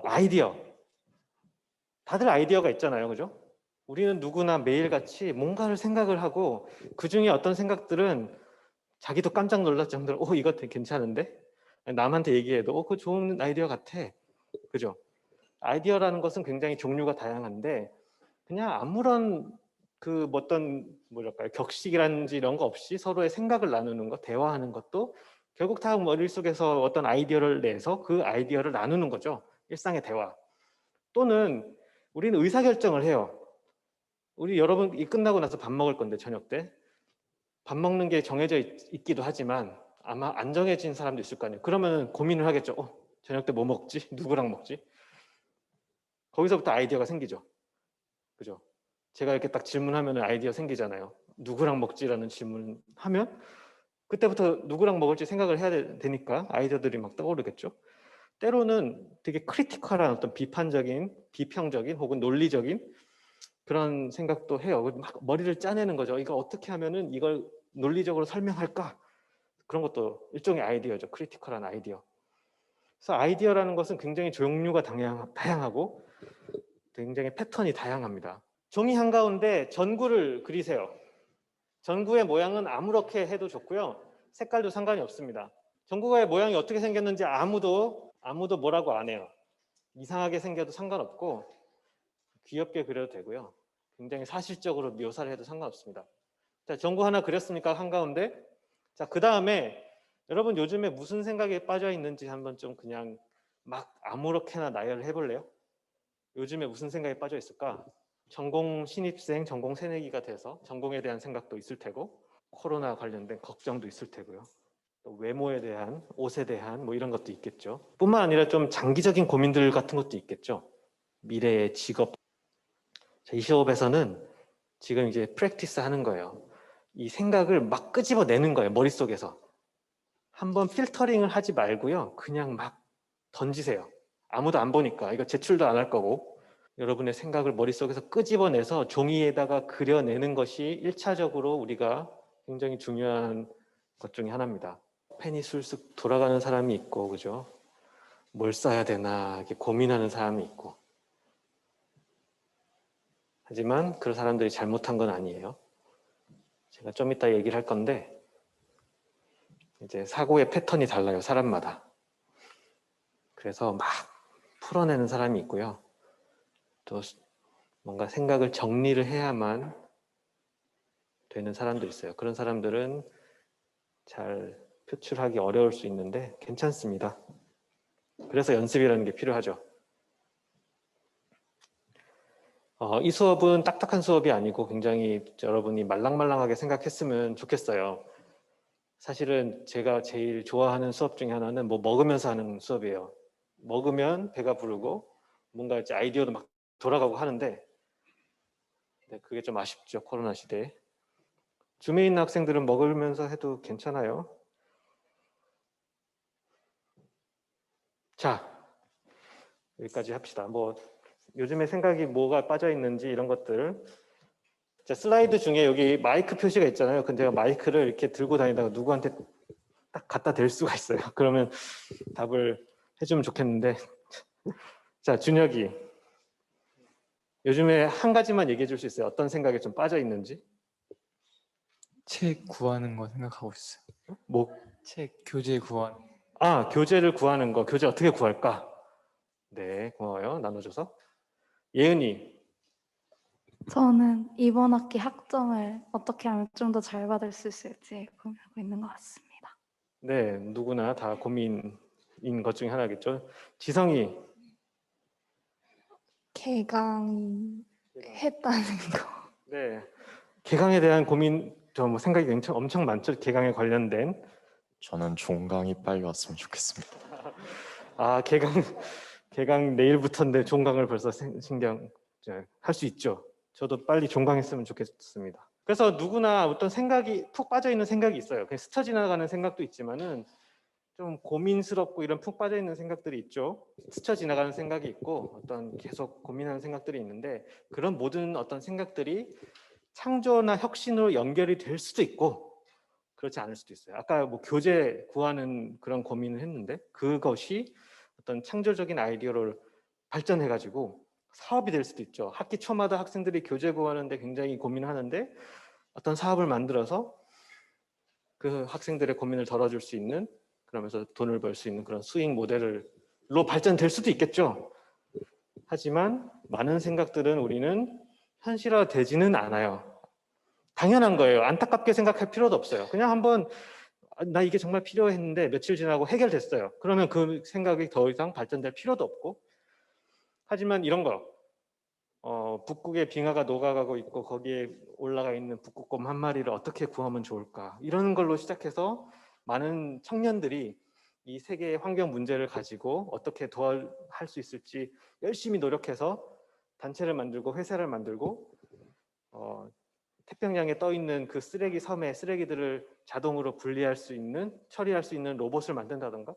아이디어. 다들 아이디어가 있잖아요, 그죠? 우리는 누구나 매일같이 뭔가를 생각을 하고 그 중에 어떤 생각들은 자기도 깜짝 놀랄 정도로 이거 되게 괜찮은데? 남한테 얘기해도 그거 좋은 아이디어 같아. 그죠? 아이디어라는 것은 굉장히 종류가 다양한데 그냥 아무런 어떤 뭐랄까요 격식이라든지 이런 거 없이 서로의 생각을 나누는 것, 대화하는 것도 결국 다 머릿속에서 어떤 아이디어를 내서 그 아이디어를 나누는 거죠. 일상의 대화. 또는 우리는 의사결정을 해요. 우리 여러분 이 끝나고 나서 밥 먹을 건데 저녁 때 밥 먹는 게 정해져 있기도 하지만 아마 안 정해진 사람도 있을 거 아니에요. 그러면 고민을 하겠죠. 저녁 때 뭐 먹지? 누구랑 먹지? 거기서부터 아이디어가 생기죠. 그죠? 제가 이렇게 딱 질문하면 아이디어 생기잖아요. 누구랑 먹지라는 질문하면 그때부터 누구랑 먹을지 생각을 해야 되니까 아이디어들이 막 떠오르겠죠. 때로는 되게 크리티컬한 어떤 비판적인, 비평적인 혹은 논리적인 그런 생각도 해요. 막 머리를 짜내는 거죠. 이거 어떻게 하면은 이걸 논리적으로 설명할까? 그런 것도 일종의 아이디어죠. 크리티컬한 아이디어. 그래서 아이디어라는 것은 굉장히 종류가 다양하고 굉장히 패턴이 다양합니다. 종이 한가운데 전구를 그리세요. 전구의 모양은 아무렇게 해도 좋고요. 색깔도 상관이 없습니다. 전구의 모양이 어떻게 생겼는지 아무도 뭐라고 안 해요. 이상하게 생겨도 상관없고 귀엽게 그려도 되고요. 굉장히 사실적으로 묘사를 해도 상관없습니다. 자, 전구 하나 그렸으니까 한가운데. 자, 그 다음에 여러분 요즘에 무슨 생각에 빠져 있는지 한번 좀 그냥 막 아무렇게나 나열을 해볼래요? 요즘에 무슨 생각에 빠져 있을까? 전공 신입생, 전공 새내기가 돼서 전공에 대한 생각도 있을 테고 코로나 관련된 걱정도 있을 테고요. 또 외모에 대한, 옷에 대한 뭐 이런 것도 있겠죠. 뿐만 아니라 좀 장기적인 고민들 같은 것도 있겠죠. 미래의 직업. 자, 이 수업에서는 지금 이제 프랙티스 하는 거예요. 이 생각을 막 끄집어내는 거예요. 머릿속에서. 한번 필터링을 하지 말고요. 그냥 막 던지세요. 아무도 안 보니까. 이거 제출도 안 할 거고. 여러분의 생각을 머릿속에서 끄집어내서 종이에다가 그려내는 것이 1차적으로 우리가 굉장히 중요한 것 중에 하나입니다. 펜이 술술 돌아가는 사람이 있고, 그죠? 뭘 써야 되나 이렇게 고민하는 사람이 있고. 하지만 그 사람들이 잘못한 건 아니에요. 제가 좀 이따 얘기를 할 건데 이제 사고의 패턴이 달라요. 사람마다. 그래서 막 풀어내는 사람이 있고요. 또 뭔가 생각을 정리를 해야만 되는 사람도 있어요. 그런 사람들은 잘 표출하기 어려울 수 있는데 괜찮습니다. 그래서 연습이라는 게 필요하죠. 이 수업은 딱딱한 수업이 아니고 굉장히 여러분이 말랑말랑하게 생각했으면 좋겠어요. 사실은 제가 제일 좋아하는 수업 중에 하나는 뭐 먹으면서 하는 수업이에요. 먹으면 배가 부르고 뭔가 이제 아이디어도 막 돌아가고 하는데 네, 그게 좀 아쉽죠. 코로나 시대에. 줌에 있는 학생들은 먹으면서 해도 괜찮아요. 자, 여기까지 합시다. 뭐 요즘에 생각이 뭐가 빠져 있는지 이런 것들. 자, 슬라이드 중에 여기 마이크 표시가 있잖아요. 근데 제가 마이크를 이렇게 들고 다니다가 누구한테 딱 갖다 댈 수가 있어요. 그러면 답을 해주면 좋겠는데. 자, 준혁이. 요즘에 한 가지만 얘기해 줄 수 있어요? 어떤 생각에 좀 빠져 있는지? 책 구하는 거 생각하고 있어요. 뭐? 책 교재 구하는. 교재를 구하는 거. 교재 어떻게 구할까? 네, 고마워요. 나눠줘서. 예은이. 저는 이번 학기 학점을 어떻게 하면 좀 더 잘 받을 수 있을지 고민하고 있는 것 같습니다. 네, 누구나 다 고민인 것 중에 하나겠죠. 지성이. 개강했다는 거. 네, 개강에 대한 고민, 뭐 생각이 엄청 많죠. 개강에 관련된. 저는 종강이 빨리 왔으면 좋겠습니다. 개강 내일부터인데 종강을 벌써 할 수 있죠. 저도 빨리 종강했으면 좋겠습니다. 그래서 누구나 어떤 생각이 푹 빠져 있는 생각이 있어요. 그냥 스쳐 지나가는 생각도 있지만은 좀 고민스럽고 이런 푹 빠져 있는 생각들이 있죠. 스쳐 지나가는 생각이 있고 어떤 계속 고민하는 생각들이 있는데 그런 모든 어떤 생각들이 창조나 혁신으로 연결이 될 수도 있고 그렇지 않을 수도 있어요. 아까 뭐 교재 구하는 그런 고민을 했는데 그것이 어떤 창조적인 아이디어를 발전해가지고 사업이 될 수도 있죠. 학기 초마다 학생들이 교재 구하는데 굉장히 고민하는데 어떤 사업을 만들어서 그 학생들의 고민을 덜어줄 수 있는, 그러면서 돈을 벌 수 있는 그런 수익 모델로 발전될 수도 있겠죠. 하지만 많은 생각들은 우리는 현실화되지는 않아요. 당연한 거예요. 안타깝게 생각할 필요도 없어요. 그냥 한번 나 이게 정말 필요했는데 며칠 지나고 해결됐어요. 그러면 그 생각이 더 이상 발전될 필요도 없고. 하지만 이런 거, 북극에 빙하가 녹아가고 있고 거기에 올라가 있는 북극곰 한 마리를 어떻게 구하면 좋을까, 이런 걸로 시작해서 많은 청년들이 이 세계의 환경 문제를 가지고 어떻게 할 수 있을지 열심히 노력해서 단체를 만들고 회사를 만들고 태평양에 떠 있는 그 쓰레기 섬의 쓰레기들을 자동으로 분리할 수 있는, 처리할 수 있는 로봇을 만든다던가,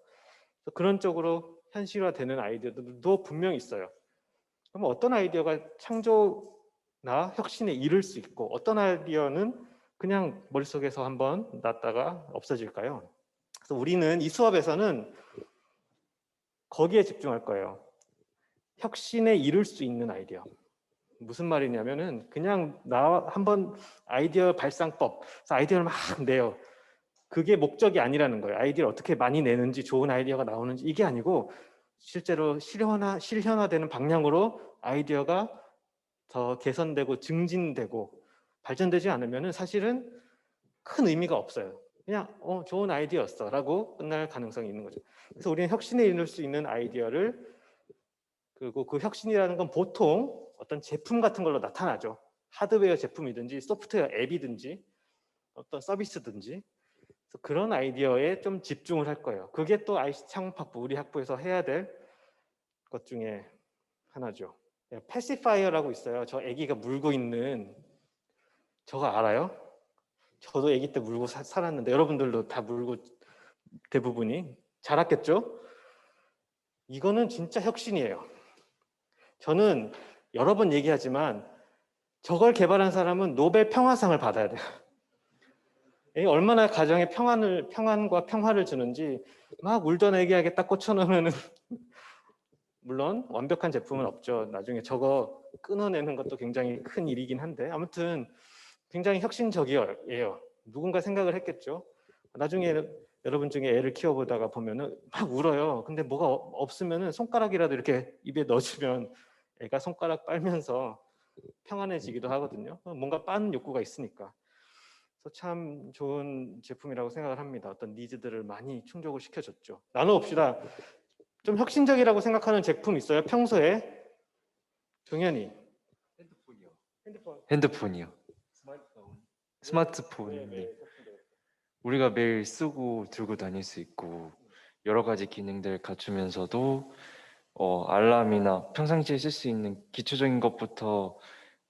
그런 쪽으로 현실화되는 아이디어도 분명히 있어요. 그럼 어떤 아이디어가 창조나 혁신에 이를 수 있고 어떤 아이디어는 그냥 머릿속에서 한번 났다가 없어질까요? 그래서 우리는 이 수업에서는 거기에 집중할 거예요. 혁신에 이를 수 있는 아이디어. 무슨 말이냐면은 그냥 나 한번 아이디어 발상법, 그래서 아이디어를 막 내요. 그게 목적이 아니라는 거예요. 아이디어를 어떻게 많이 내는지, 좋은 아이디어가 나오는지, 이게 아니고 실제로 실현화되는 방향으로 아이디어가 더 개선되고 증진되고 발전되지 않으면은 사실은 큰 의미가 없어요. 그냥 좋은 아이디어였어 라고 끝날 가능성이 있는 거죠. 그래서 우리는 혁신에 이룰 수 있는 아이디어를, 그리고 그 혁신이라는 건 보통 어떤 제품 같은 걸로 나타나죠. 하드웨어 제품이든지 소프트웨어 앱이든지 어떤 서비스든지. 그래서 그런 아이디어에 좀 집중을 할 거예요. 그게 또 IC 창업학부, 우리 학부에서 해야 될 것 중에 하나죠. 패시파이어라고 있어요. 저 아기가 물고 있는, 저거 알아요? 저도 아기 때 물고 살았는데 여러분들도 다 물고 대부분이 자랐겠죠? 이거는 진짜 혁신이에요. 저는 여러 번 얘기하지만 저걸 개발한 사람은 노벨 평화상을 받아야 돼요. 얼마나 가정에 평안과 평화를 주는지. 막 울던 애기에게 딱 꽂혀놓으면은 물론 완벽한 제품은 없죠. 나중에 저거 끊어내는 것도 굉장히 큰 일이긴 한데, 아무튼 굉장히 혁신적이에요. 누군가 생각을 했겠죠. 나중에 여러분 중에 애를 키워보다가 보면은 막 울어요. 근데 뭐가 없으면은 손가락이라도 이렇게 입에 넣어주면 애가 손가락 빨면서 평안해지기도 하거든요. 뭔가 빠는 욕구가 있으니까. 그래서 참 좋은 제품이라고 생각을 합니다. 어떤 니즈들을 많이 충족을 시켜줬죠. 나눠봅시다. 좀 혁신적이라고 생각하는 제품 있어요? 평소에? 종현이. 핸드폰이요. 스마트폰. 네. 우리가 매일 쓰고 들고 다닐 수 있고 여러 가지 기능들 갖추면서도 알람이나 평상시에 쓸 수 있는 기초적인 것부터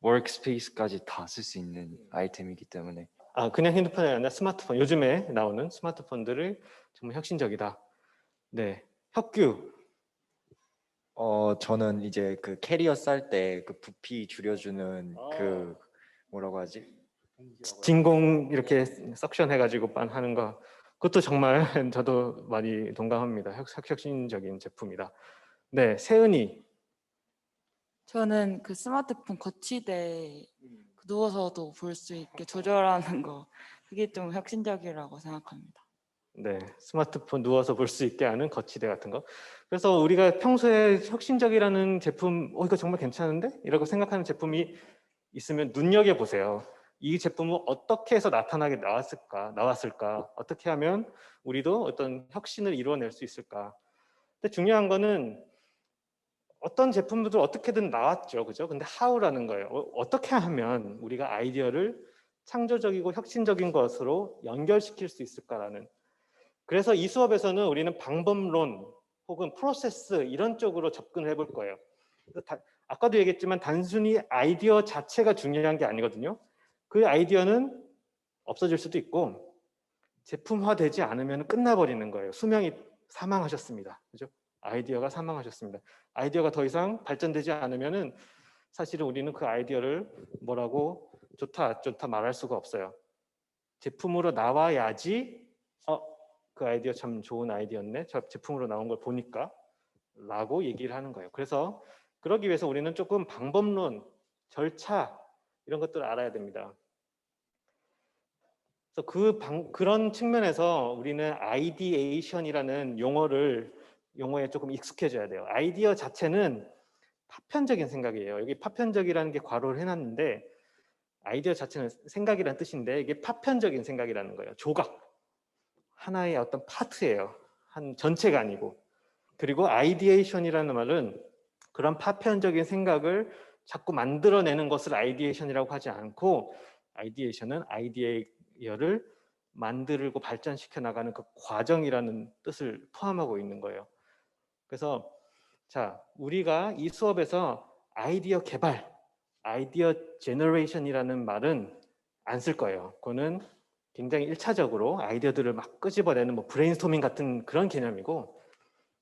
워크스페이스까지 다 쓸 수 있는 아이템이기 때문에 그냥 핸드폰이 아니라 스마트폰, 요즘에 나오는 스마트폰들을 정말 혁신적이다. 네, 혁규. 저는 이제 그 캐리어 쌀 때 그 부피 줄여주는 그 뭐라고 하지? 진공 이렇게 석션 해가지고 하는 거, 그것도 정말 저도 많이 동감합니다. 혁신적인 제품이다. 네, 세은이. 저는 그 스마트폰 거치대 누워서도 볼 수 있게 조절하는 거, 그게 좀 혁신적이라고 생각합니다. 네, 스마트폰 누워서 볼 수 있게 하는 거치대 같은 거. 그래서 우리가 평소에 혁신적이라는 제품, 이거 정말 괜찮은데? 이라고 생각하는 제품이 있으면 눈여겨보세요. 이 제품은 어떻게 해서 나타나게 나왔을까? 어떻게 하면 우리도 어떤 혁신을 이루어낼 수 있을까? 근데 중요한 거는 어떤 제품들도 어떻게든 나왔죠, 그죠? 근데 how라는 거예요. 어떻게 하면 우리가 아이디어를 창조적이고 혁신적인 것으로 연결시킬 수 있을까라는. 그래서 이 수업에서는 우리는 방법론 혹은 프로세스 이런 쪽으로 접근을 해볼 거예요. 아까도 얘기했지만 단순히 아이디어 자체가 중요한 게 아니거든요. 그 아이디어는 없어질 수도 있고 제품화되지 않으면 끝나버리는 거예요. 수명이 사망하셨습니다. 그죠? 아이디어가 사망하셨습니다. 아이디어가 더 이상 발전되지 않으면은 사실은 우리는 그 아이디어를 뭐라고 좋다 안 좋다 말할 수가 없어요. 제품으로 나와야지 그 아이디어 참 좋은 아이디어였네. 저 제품으로 나온 걸 보니까 라고 얘기를 하는 거예요. 그래서 그러기 위해서 우리는 조금 방법론, 절차 이런 것들을 알아야 됩니다. 그래서 그런 측면에서 우리는 아이디에이션이라는 용어에 조금 익숙해져야 돼요. 아이디어 자체는 파편적인 생각이에요. 여기 파편적이라는 게 괄호를 해놨는데 아이디어 자체는 생각이라는 뜻인데 이게 파편적인 생각이라는 거예요. 조각, 하나의 어떤 파트예요. 한 전체가 아니고. 그리고 아이디에이션이라는 말은 그런 파편적인 생각을 자꾸 만들어내는 것을 아이디에이션이라고 하지 않고 아이디에이션은 아이디어를 만들고 발전시켜 나가는 그 과정이라는 뜻을 포함하고 있는 거예요. 그래서 자, 우리가 이 수업에서 아이디어 개발, 아이디어 제너레이션이라는 말은 안 쓸 거예요. 그거는 굉장히 1차적으로 아이디어들을 막 끄집어내는 뭐 브레인스토밍 같은 그런 개념이고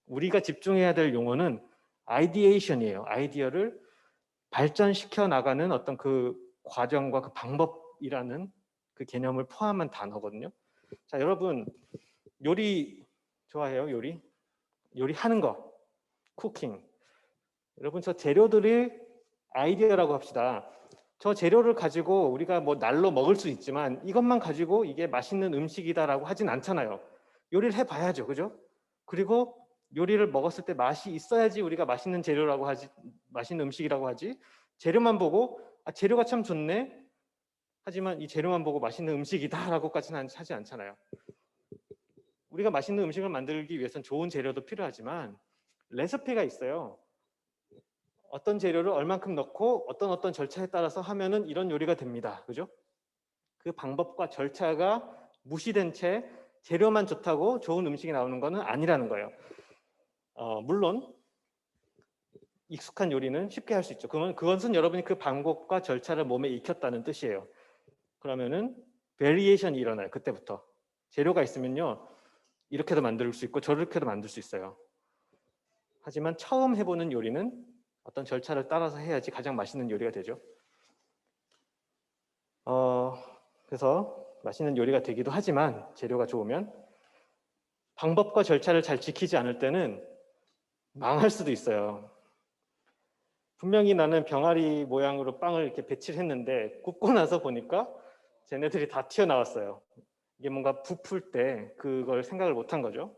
우리가 집중해야 될 용어는 아이디에이션이에요. 아이디어를 발전시켜 나가는 어떤 그 과정과 그 방법이라는 그 개념을 포함한 단어거든요. 자, 여러분 요리 좋아해요? 요리하는 거, 쿠킹. 여러분 저 재료들이 아이디어라고 합시다. 저 재료를 가지고 우리가 뭐 날로 먹을 수 있지만 이것만 가지고 이게 맛있는 음식이다라고 하진 않잖아요. 요리를 해봐야죠, 그죠? 그리고 요리를 먹었을 때 맛이 있어야지 우리가 맛있는 재료라고 하지, 맛있는 음식이라고 하지. 재료만 보고 아, 재료가 참 좋네. 하지만 이 재료만 보고 맛있는 음식이다라고까지는 하지 않잖아요. 우리가 맛있는 음식을 만들기 위해서는 좋은 재료도 필요하지만 레시피가 있어요. 어떤 재료를 얼만큼 넣고 어떤 절차에 따라서 하면은 이런 요리가 됩니다. 그죠? 그 방법과 절차가 무시된 채 재료만 좋다고 좋은 음식이 나오는 것은 아니라는 거예요. 물론 익숙한 요리는 쉽게 할 수 있죠. 그것은 여러분이 그 방법과 절차를 몸에 익혔다는 뜻이에요. 그러면은 베리에이션이 일어나요. 그때부터. 재료가 있으면요. 이렇게도 만들 수 있고 저렇게도 만들 수 있어요. 하지만 처음 해보는 요리는 어떤 절차를 따라서 해야지 가장 맛있는 요리가 되죠. 그래서 맛있는 요리가 되기도 하지만 재료가 좋으면 방법과 절차를 잘 지키지 않을 때는 망할 수도 있어요. 분명히 나는 병아리 모양으로 빵을 이렇게 배치를 했는데 굽고 나서 보니까 쟤네들이 다 튀어나왔어요. 이게 뭔가 부풀 때 그걸 생각을 못한 거죠.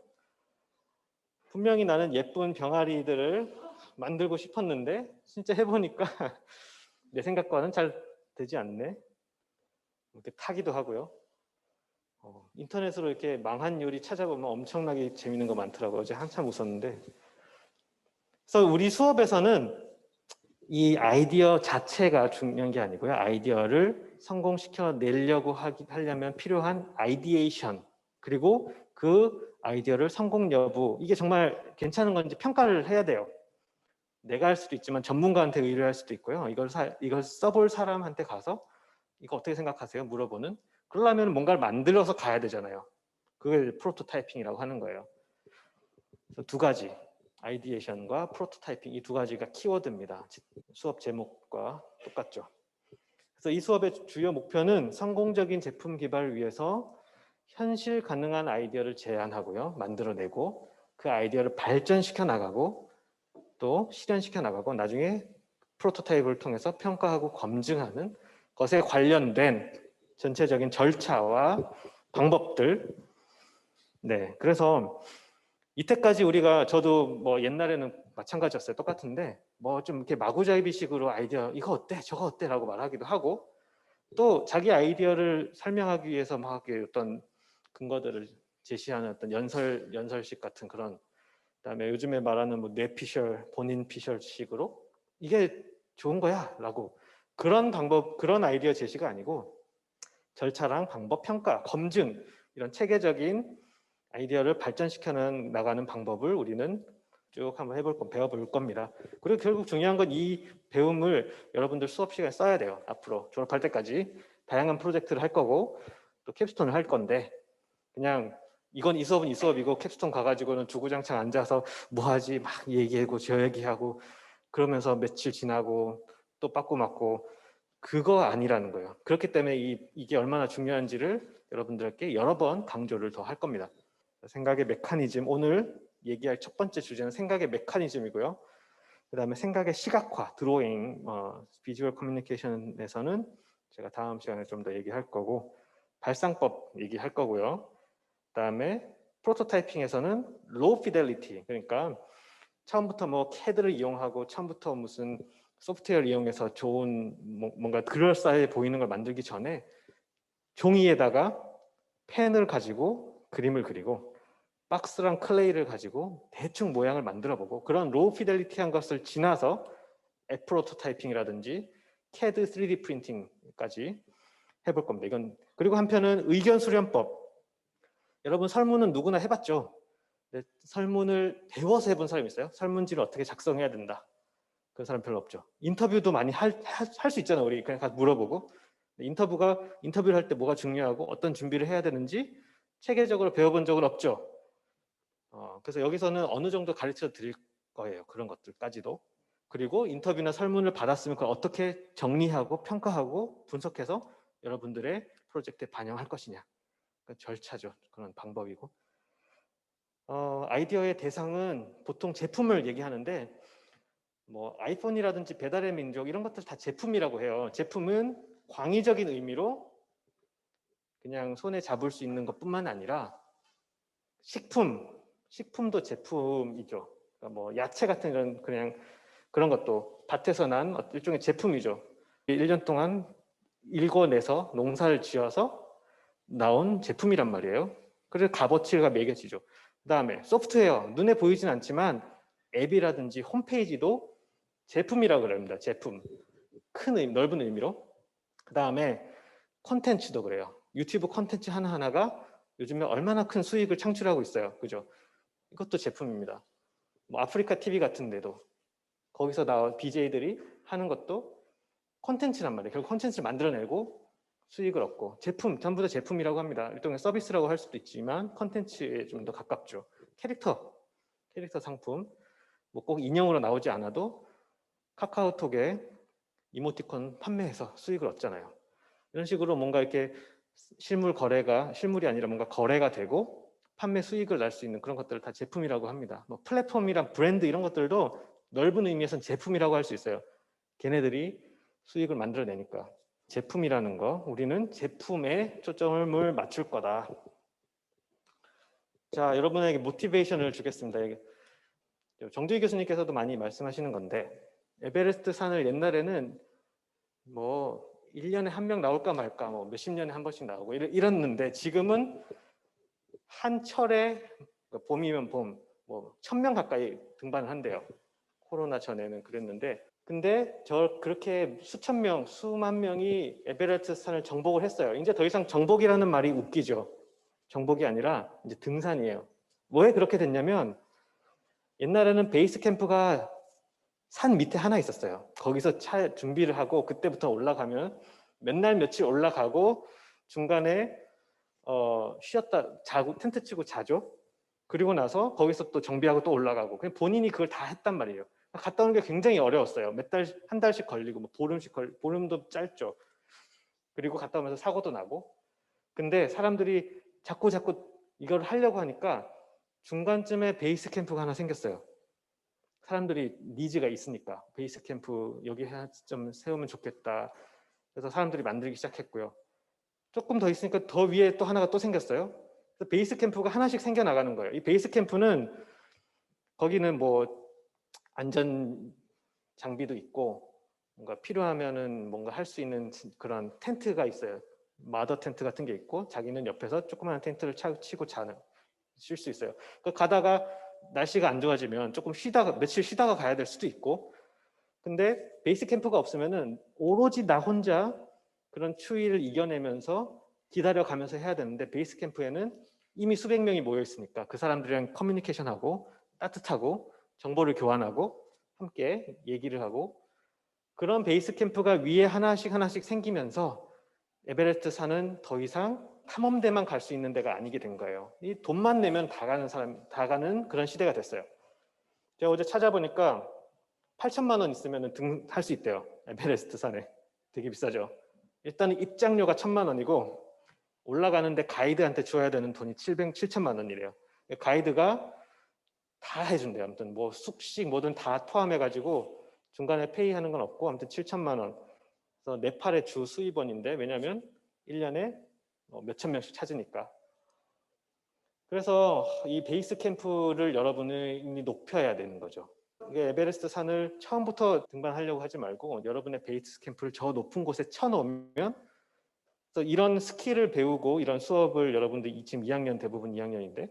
분명히 나는 예쁜 병아리들을 만들고 싶었는데 진짜 해보니까 내 생각과는 잘 되지 않네. 이렇게 타기도 하고요. 인터넷으로 이렇게 망한 요리 찾아보면 엄청나게 재밌는 거 많더라고요. 어제 한참 웃었는데. 그래서 우리 수업에서는 이 아이디어 자체가 중요한 게 아니고요. 아이디어를 성공시켜 내려고 하려면 필요한 아이디에이션 그리고 그 아이디어를 성공 여부 이게 정말 괜찮은 건지 평가를 해야 돼요. 내가 할 수도 있지만 전문가한테 의뢰할 수도 있고요. 이걸 써볼 사람한테 가서 이거 어떻게 생각하세요? 물어보는. 그러려면 뭔가를 만들어서 가야 되잖아요. 그걸 프로토타이핑이라고 하는 거예요. 그래서 두 가지. 아이디에이션과 프로토타이핑 이 두 가지가 키워드입니다. 수업 제목과 똑같죠. 그래서 이 수업의 주요 목표는 성공적인 제품 개발을 위해서 현실 가능한 아이디어를 제안하고요. 만들어내고 그 아이디어를 발전시켜 나가고 또 실현시켜 나가고 나중에 프로토타입을 통해서 평가하고 검증하는 것에 관련된 전체적인 절차와 방법들. 네, 그래서 이때까지 저도 뭐 옛날에는 마찬가지였어요. 똑같은데 뭐 좀 이렇게 마구잡이식으로 아이디어 이거 어때 저거 어때라고 말하기도 하고 또 자기 아이디어를 설명하기 위해서 막 어떤 근거들을 제시하는 어떤 연설식 같은 그런 그다음에 요즘에 말하는 뭐 뇌피셜 본인 피셜식으로 이게 좋은 거야라고 그런 방법 그런 아이디어 제시가 아니고 절차랑 방법 평가 검증 이런 체계적인 아이디어를 발전시켜 나가는 방법을 우리는 쭉 한번 배워볼 겁니다. 그리고 결국 중요한 건 이 배움을 여러분들 수업 시간에 써야 돼요. 앞으로 졸업할 때까지 다양한 프로젝트를 할 거고 또 캡스톤을 할 건데 그냥 이 수업은 이 수업이고 캡스톤 가가지고는 주구장창 앉아서 뭐 하지 막 얘기하고 저 얘기하고 그러면서 며칠 지나고 또 빠꾸 맞고 그거 아니라는 거예요. 그렇기 때문에 이게 얼마나 중요한지를 여러분들께 여러 번 강조를 더 할 겁니다. 생각의 메커니즘 오늘 얘기할 첫 번째 주제는 생각의 메커니즘이고요. 그 다음에 생각의 시각화, 드로잉, 비주얼 커뮤니케이션에서는 제가 다음 시간에 좀 더 얘기할 거고, 발상법 얘기할 거고요. 그 다음에 프로토타이핑에서는 로우 피델리티, 그러니까 처음부터 뭐 CAD를 이용하고 처음부터 무슨 소프트웨어를 이용해서 좋은 뭔가 그럴싸해 보이는 걸 만들기 전에 종이에다가 펜을 가지고 그림을 그리고 박스랑 클레이를 가지고 대충 모양을 만들어 보고, 그런 로우 피델리티한 것을 지나서 프로토타이핑이라든지 CAD 3D 프린팅까지 해볼 겁니다. 이건, 그리고 한편은 의견 수렴법. 여러분 설문은 누구나 해봤죠. 근데 설문을 배워서 해본 사람이 있어요? 설문지를 어떻게 작성해야 된다, 그런 사람 별로 없죠. 인터뷰도 많이 할 수 있잖아요. 우리 그냥 가서 물어보고. 인터뷰를 할 때 뭐가 중요하고 어떤 준비를 해야 되는지 체계적으로 배워본 적은 없죠. 그래서 여기서는 어느 정도 가르쳐 드릴 거예요. 그런 것들까지도. 그리고 인터뷰나 설문을 받았으면 그걸 어떻게 정리하고 평가하고 분석해서 여러분들의 프로젝트에 반영할 것이냐, 그 절차죠. 그런 방법이고. 아이디어의 대상은 보통 제품을 얘기하는데, 뭐 아이폰이라든지 배달의 민족 이런 것들 다 제품이라고 해요. 제품은 광의적인 의미로 그냥 손에 잡을 수 있는 것뿐만 아니라 식품도 제품이죠. 그러니까 뭐 야채 같은 이런 그냥 그런 것도 밭에서 난 일종의 제품이죠. 1년 동안 일궈내서 농사를 지어서 나온 제품이란 말이에요. 그래서 값어치가 매겨지죠. 그다음에 소프트웨어, 눈에 보이진 않지만 앱이라든지 홈페이지도 제품이라고 그럽니다. 제품. 넓은 의미로. 그다음에 콘텐츠도 그래요. 유튜브 콘텐츠 하나하나가 요즘에 얼마나 큰 수익을 창출하고 있어요. 그죠? 이것도 제품입니다. 뭐 아프리카 TV 같은 데도 거기서 나온 BJ들이 하는 것도 콘텐츠란 말이에요. 결국 콘텐츠를 만들어내고 수익을 얻고, 제품, 전부 다 제품이라고 합니다. 일종의 서비스라고 할 수도 있지만 콘텐츠에 좀 더 가깝죠. 캐릭터 상품, 뭐 꼭 인형으로 나오지 않아도 카카오톡에 이모티콘 판매해서 수익을 얻잖아요. 이런 식으로 뭔가 이렇게 실물이 아니라 뭔가 거래가 되고 판매 수익을 날 수 있는 그런 것들을 다 제품이라고 합니다. 뭐 플랫폼이랑 브랜드 이런 것들도 넓은 의미에서는 제품이라고 할 수 있어요. 걔네들이 수익을 만들어내니까. 제품이라는 거, 우리는 제품에 초점을 맞출 거다. 자, 여러분에게 모티베이션을 주겠습니다. 정두희 교수님께서도 많이 말씀하시는 건데, 에베레스트 산을 옛날에는 뭐 1년에 한 명 나올까 말까, 뭐 몇십 년에 한 번씩 나오고 이랬는데, 지금은 한 철에 봄이면 봄, 뭐 1000명 가까이 등반을 한대요. 코로나 전에는 그랬는데, 근데 그렇게 수천 명, 수만 명이 에베레스트 산을 정복을 했어요. 이제 더 이상 정복이라는 말이 웃기죠. 정복이 아니라 이제 등산이에요. 왜 그렇게 됐냐면, 옛날에는 베이스 캠프가 산 밑에 하나 있었어요. 거기서 차 준비를 하고 그때부터 올라가면 맨날 며칠 올라가고 중간에 쉬었다 자고 텐트 치고 자죠. 그리고 나서 거기서 또 정비하고 또 올라가고, 그냥 본인이 그걸 다 했단 말이에요. 갔다 오는 게 굉장히 어려웠어요. 한 달씩 걸리고 뭐 보름도 짧죠. 그리고 갔다 오면서 사고도 나고. 근데 사람들이 자꾸 이걸 하려고 하니까 중간쯤에 베이스 캠프가 하나 생겼어요. 사람들이 니즈가 있으니까 베이스 캠프 여기 좀 세우면 좋겠다. 그래서 사람들이 만들기 시작했고요. 조금 더 있으니까 더 위에 또 하나가 또 생겼어요. 그래서 베이스 캠프가 하나씩 생겨나가는 거예요. 이 베이스 캠프는 거기는 뭐 안전 장비도 있고 뭔가 필요하면은 뭔가 할 수 있는 그런 텐트가 있어요. 마더 텐트 같은 게 있고 자기는 옆에서 조그마한 텐트를 치고 쉴 수 있어요. 가다가 날씨가 안 좋아지면 조금 며칠 쉬다가 가야 될 수도 있고. 근데 베이스 캠프가 없으면은 오로지 나 혼자 그런 추위를 이겨내면서 기다려가면서 해야 되는데, 베이스 캠프에는 이미 수백 명이 모여 있으니까 그 사람들이랑 커뮤니케이션하고 따뜻하고 정보를 교환하고 함께 얘기를 하고, 그런 베이스 캠프가 위에 하나씩 생기면서 에베레스트 산은 더 이상 탐험대만 갈 수 있는 데가 아니게 된 거예요. 이 돈만 내면 다 가는 그런 시대가 됐어요. 제가 어제 찾아보니까 8천만 원 있으면 등할 수 있대요. 에베레스트 산에. 되게 비싸죠. 일단은 입장료가 1,000만 원이고 올라가는데 가이드한테 줘야 되는 돈이 7천만 원이래요. 가이드가 다 해준대요. 아무튼 뭐 숙식 뭐든 다 포함해가지고 중간에 페이하는 건 없고 아무튼 7천만 원. 그래서 네팔의 주 수입원인데 왜냐하면 1년에 몇천 명씩 찾으니까. 그래서 이 베이스 캠프를 여러분이 높여야 되는 거죠. 이게 에베레스트 산을 처음부터 등반하려고 하지 말고 여러분의 베이스 캠프를 저 높은 곳에 쳐놓으면 그래서 이런 스킬을 배우고 이런 수업을 여러분들 지금 2학년 대부분 2학년인데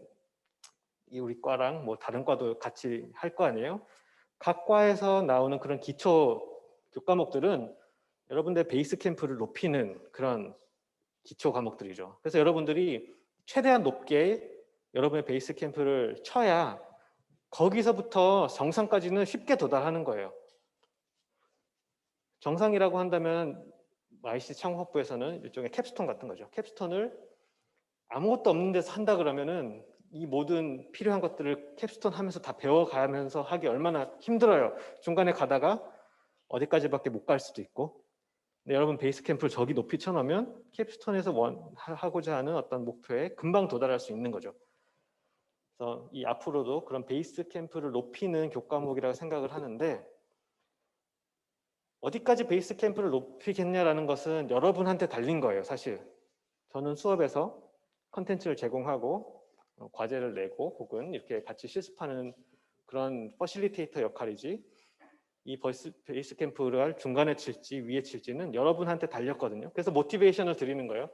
이 우리 과랑 뭐 다른 과도 같이 할 거 아니에요? 각 과에서 나오는 그런 기초 교과목들은 여러분들 베이스 캠프를 높이는 그런 기초 과목들이죠. 그래서 여러분들이 최대한 높게 여러분의 베이스 캠프를 쳐야 거기서부터 정상까지는 쉽게 도달하는 거예요. 정상이라고 한다면 IC 창업부에서는 일종의 캡스톤 같은 거죠. 캡스톤을 아무것도 없는 데서 한다 그러면은 이 모든 필요한 것들을 캡스톤 하면서 다 배워가면서 하기 얼마나 힘들어요. 중간에 가다가 어디까지밖에 못 갈 수도 있고. 근데 여러분 베이스 캠프를 저기 높이 쳐놓으면 캡스톤에서 하고자 하는 어떤 목표에 금방 도달할 수 있는 거죠. 그래서 이 앞으로도 그런 베이스 캠프를 높이는 교과목이라고 생각을 하는데 어디까지 베이스 캠프를 높이겠냐라는 것은 여러분한테 달린 거예요. 사실 저는 수업에서 컨텐츠를 제공하고 과제를 내고 혹은 이렇게 같이 실습하는 그런 퍼실리테이터 역할이지 이 베이스 캠프를 중간에 칠지 위에 칠지는 여러분한테 달렸거든요. 그래서 모티베이션을 드리는 거예요.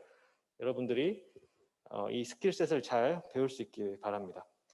여러분들이 이 스킬셋을 잘 배울 수 있길 바랍니다.